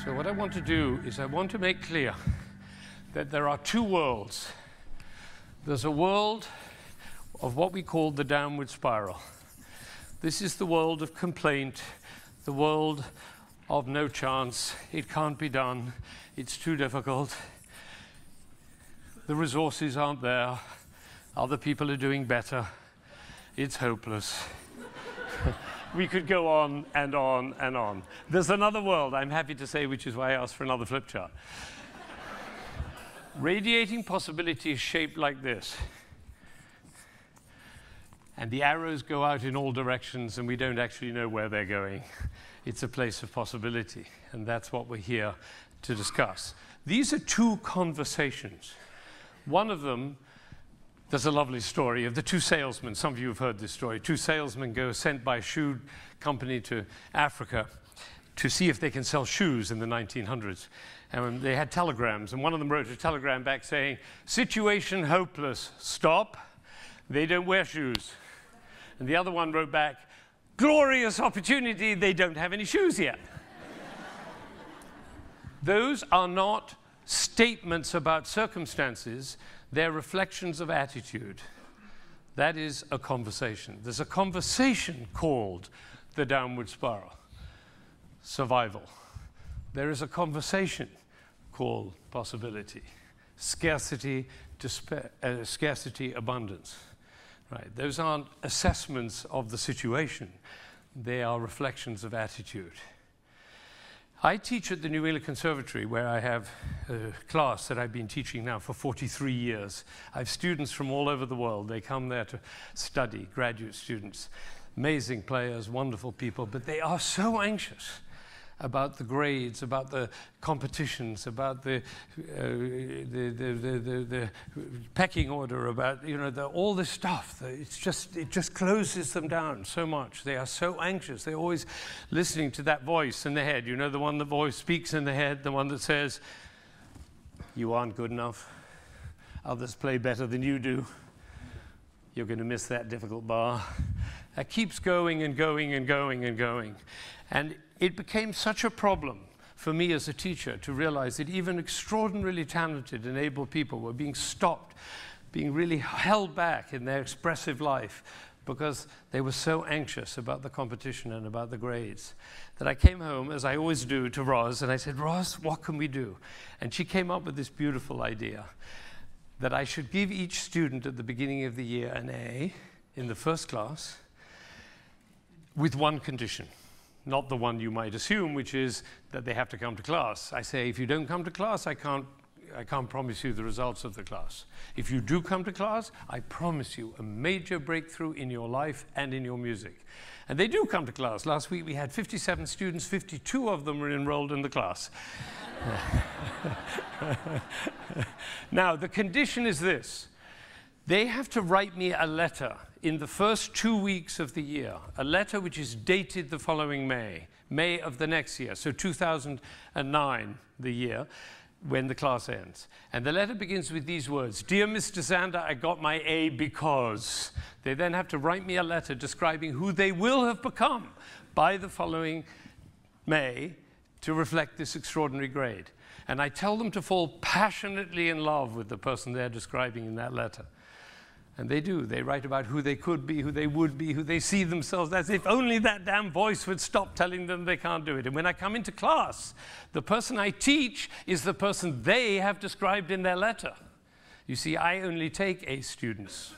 So what I want to do is I want to make clear that there are two worlds. There's a world of what we call the downward spiral. This is the world of complaint, the world of no chance, it can't be done, it's too difficult, the resources aren't there, other people are doing better, it's hopeless. We could go on and on and on. There's another world, I'm happy to say, which is why I asked for another flip chart. Radiating possibility is shaped like this. And the arrows go out in all directions, and we don't actually know where they're going. It's a place of possibility, and that's what we're here to discuss. These are two conversations. One of them, there's a lovely story of the two salesmen. Some of you have heard this story. Two salesmen go sent by a shoe company to Africa to see if they can sell shoes in the 1900s. And they had telegrams, and one of them wrote a telegram back saying, "Situation hopeless, stop. They don't wear shoes." And the other one wrote back, "Glorious opportunity, they don't have any shoes yet." Those are not statements about circumstances, they're reflections of attitude. That is a conversation. There's a conversation called the downward spiral, survival. There is a conversation called possibility, scarcity, scarcity, abundance. Right. Those aren't assessments of the situation. They are reflections of attitude. I teach at the Nieuw Conservatory, where I have a class that I've been teaching now for 43 years. I have students from all over the world. They come there to study, graduate students, amazing players, wonderful people, but they are so anxious about the grades, about the competitions, about the pecking order, about all this stuff. It just closes them down so much. They are so anxious. They're always listening to that voice in the head. You know, the one that voice speaks in the head, the one that says, "You aren't good enough. Others play better than you do. You're going to miss that difficult bar." That keeps going and going and going and going. And it became such a problem for me as a teacher to realize that even extraordinarily talented and able people were being stopped, being really held back in their expressive life because they were so anxious about the competition and about the grades, that I came home, as I always do, to Roz, and I said, "Roz, what can we do?" And she came up with this beautiful idea that I should give each student at the beginning of the year an A in the first class with one condition. Not the one you might assume, which is that they have to come to class. I say, if you don't come to class, I can't promise you the results of the class. If you do come to class, I promise you a major breakthrough in your life and in your music. And they do come to class. Last week we had 57 students, 52 of them were enrolled in the class. Now, the condition is this. They have to write me a letter in the first 2 weeks of the year, a letter which is dated the following May of the next year, so 2009, the year, when the class ends. And the letter begins with these words: "Dear Mr. Zander, I got my A because." They then have to write me a letter describing who they will have become by the following May to reflect this extraordinary grade. And I tell them to fall passionately in love with the person they're describing in that letter. And they do. They write about who they could be, who they would be, who they see themselves as, if only that damn voice would stop telling them they can't do it. And when I come into class, the person I teach is the person they have described in their letter. You see, I only take A students.